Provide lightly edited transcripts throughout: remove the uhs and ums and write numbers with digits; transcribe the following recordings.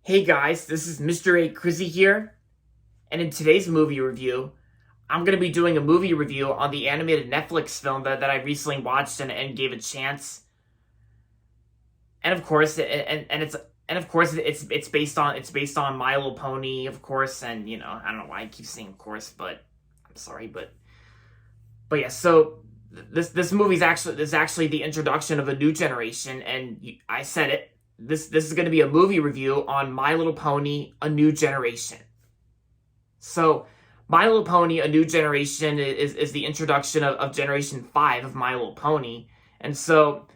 Hey guys, this is Mr. A. Crizzy here, and in today's movie review, I'm going to be doing a movie review on the animated Netflix film that I recently watched and gave a chance. And of course, it's based on My Little Pony, of course, and I don't know why I keep saying of course, but I'm sorry, but yeah. So this movie's actually the introduction of a new generation, and I said it. This is going to be a movie review on My Little Pony: A New Generation. So, My Little Pony: A New Generation is the introduction of Generation 5 of My Little Pony, and so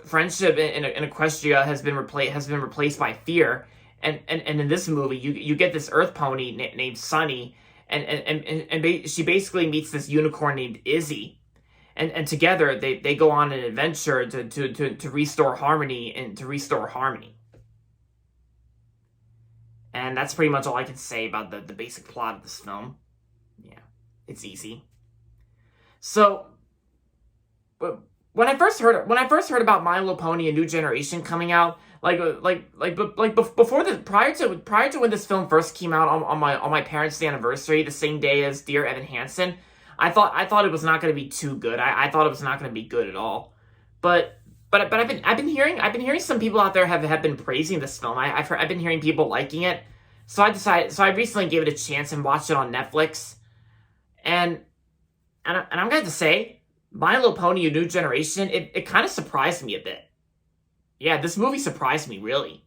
friendship in Equestria has been replaced by fear, and in this movie you get this Earth Pony named Sunny, and she basically meets this unicorn named Izzy. And together they go on an adventure to restore harmony and to restore harmony. And that's pretty much all I can say about the basic plot of this film. Yeah, it's easy. So, but when I first heard about My Little Pony: A New Generation coming out, before the prior to when this film first came out on my parents' anniversary, the same day as Dear Evan Hansen, I thought it was not going to be too good. I thought it was not going to be good at all. But I've been hearing some people out there have been praising this film. I've been hearing people liking it. So I recently gave it a chance and watched it on Netflix. And I'm going to say, My Little Pony: A New Generation, it kind of surprised me a bit. Yeah, this movie surprised me, really.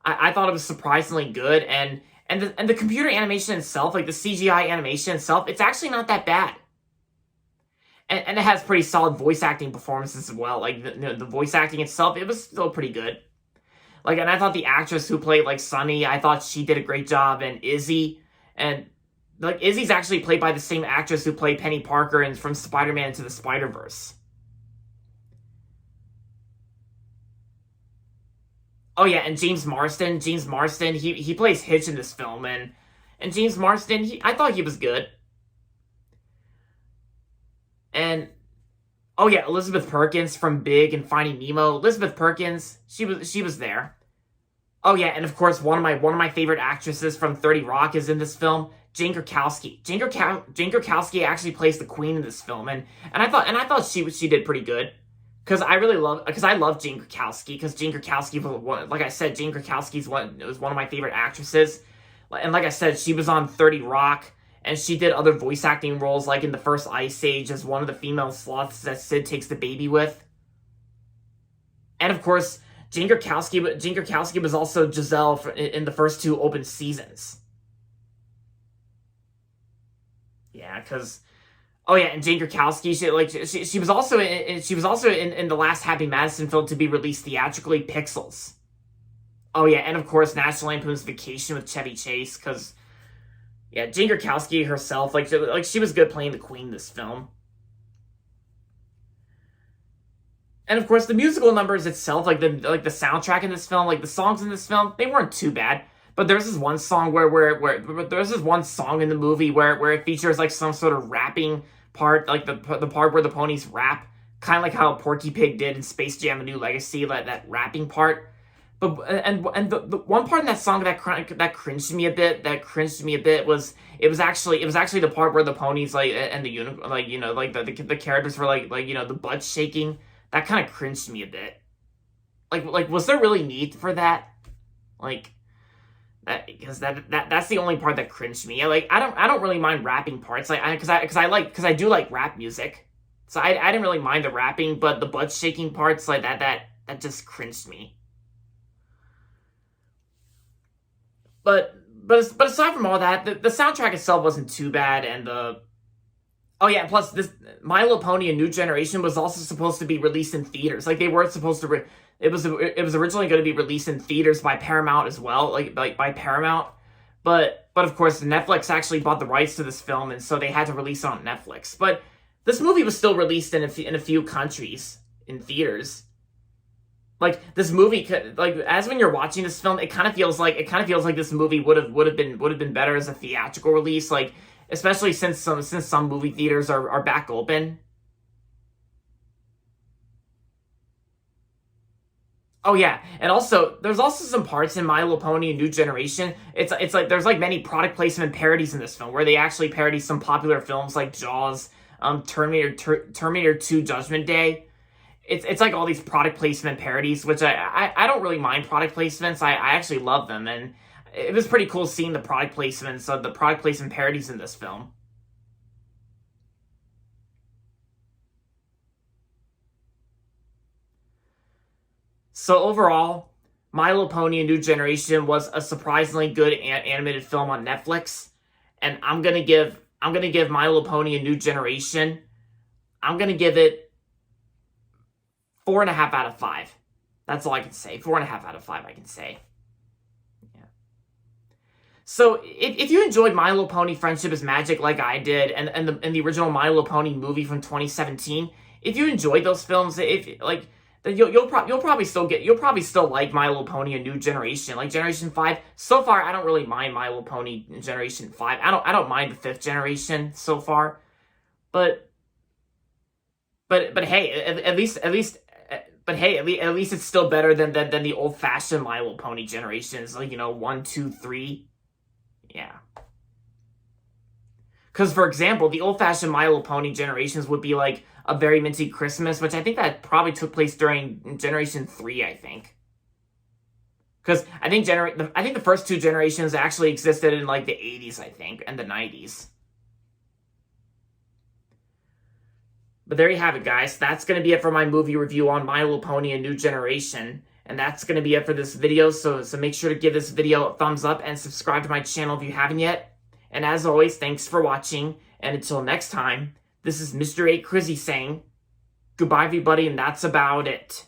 I thought it was surprisingly good, and the computer animation itself, like the CGI animation itself, it's actually not that bad. And it has pretty solid voice acting performances as well. Like the voice acting itself, it was still pretty good. Like, and I thought the actress who played like Sunny, I thought she did a great job, and Izzy, and like Izzy's actually played by the same actress who played Penny Parker and from Spider-Man Into the Spider-Verse. Oh yeah, and James Marsden, he plays Hitch in this film, and James Marsden, I thought he was good. And oh yeah, Elizabeth Perkins from Big and Finding Nemo. Elizabeth Perkins, she was there. Oh yeah, and of course one of my favorite actresses from 30 Rock is in this film, Jane Krakowski. Jane Krakowski actually plays the queen in this film, and I thought she did pretty good. Because I love Jane Krakowski, because Jane Krakowski, like I said, Jane Krakowski was one of my favorite actresses. And like I said, she was on 30 Rock, and she did other voice acting roles, like in the first Ice Age as one of the female sloths that Sid takes the baby with. And of course, Jane Krakowski was also Giselle in the first two open seasons. Yeah, because oh yeah, and Jane Krakowski, she was also in the last Happy Madison film to be released theatrically, Pixels. Oh yeah, and of course National Lampoon's Vacation with Chevy Chase, because yeah, Jane Krakowski herself, she was good playing the queen in this film. And of course the musical numbers itself, like the soundtrack in this film, like the songs in this film, they weren't too bad. But there's this one song where there's this one song in the movie where it features like some sort of rapping part, like the part where the ponies rap, kind of like how Porky Pig did in Space Jam: A New Legacy, like that rapping part. But the one part in that song that cringed me a bit was it was actually the part where the ponies and the the characters were the butt shaking. That kind of cringed me a bit. Like was there really need for that? Like that, because that's the only part that cringed me. I don't really mind rapping parts, because I do like rap music, so I didn't really mind the rapping, but the butt shaking parts like that just cringed me. But aside from all that, the soundtrack itself wasn't too bad, and the oh yeah, plus this My Little Pony: A New Generation was also supposed to be released in theaters. Like they weren't supposed to. It was originally going to be released in theaters by Paramount as well, like by Paramount. But of course, Netflix actually bought the rights to this film, and so they had to release it on Netflix. But this movie was still released in a few countries in theaters. Like this movie, like as when you're watching this film, it kind of feels like this movie would have been better as a theatrical release. Like especially since some movie theaters are back open. Oh yeah, and also there's also some parts in My Little Pony: A New Generation. It's like there's like many product placement parodies in this film where they actually parody some popular films like Jaws, Terminator 2: Judgment Day. It's like all these product placement parodies, which I don't really mind product placements. I actually love them, and it was pretty cool seeing the product placements of the product placement parodies in this film. So overall, My Little Pony: A New Generation was a surprisingly good animated film on Netflix, and I'm gonna give My Little Pony: A New Generation. I'm gonna give it 4.5 out of 5. That's all I can say. 4.5 out of 5, I can say. Yeah. So if you enjoyed My Little Pony: Friendship is Magic like I did, and the original My Little Pony movie from 2017, if you enjoyed those films, if like then you'll probably still like My Little Pony: A New Generation. Like Generation 5, so far I don't really mind My Little Pony Generation 5. I don't mind the 5th generation so far. But but hey, at least but hey, at least it's still better than the old fashioned My Little Pony generations, like 1, 2, 3. Yeah. Because, for example, the old-fashioned My Little Pony generations would be like A Very Minty Christmas, which I think that probably took place during Generation 3, I think. Because I think the first two generations actually existed in like the 80s, I think, and the 90s. But there you have it, guys. That's going to be it for my movie review on My Little Pony: A New Generation. And that's going to be it for this video, so make sure to give this video a thumbs up and subscribe to my channel if you haven't yet. And as always, thanks for watching, and until next time, this is Mr. A. Crizzy saying, goodbye everybody, and that's about it.